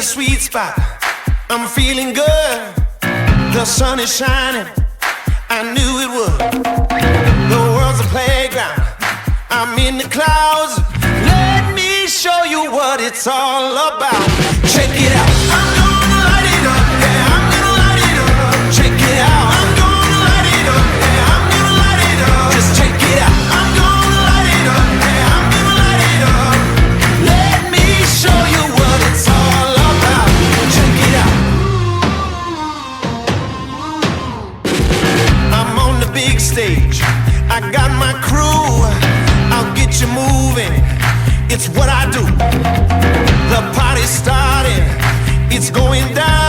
sweet spot. I'm feeling good. The sun is shining. I knew it would. The world's a playground. I'm in the clouds. Let me show you what it's all about. Check it out. I'm gonna light it up. Yeah, I'm gonna light it up. Check it out. I'm gonna light it up. Yeah, I'm gonna light it up. Just check it out. I'm gonna light it up. Yeah, I'm gonna light it up. Let me show you what it's all about. Check it out. I'm on the big stage. I got my crew. I'll get you moving. It's what I do. The party's starting. It's going down.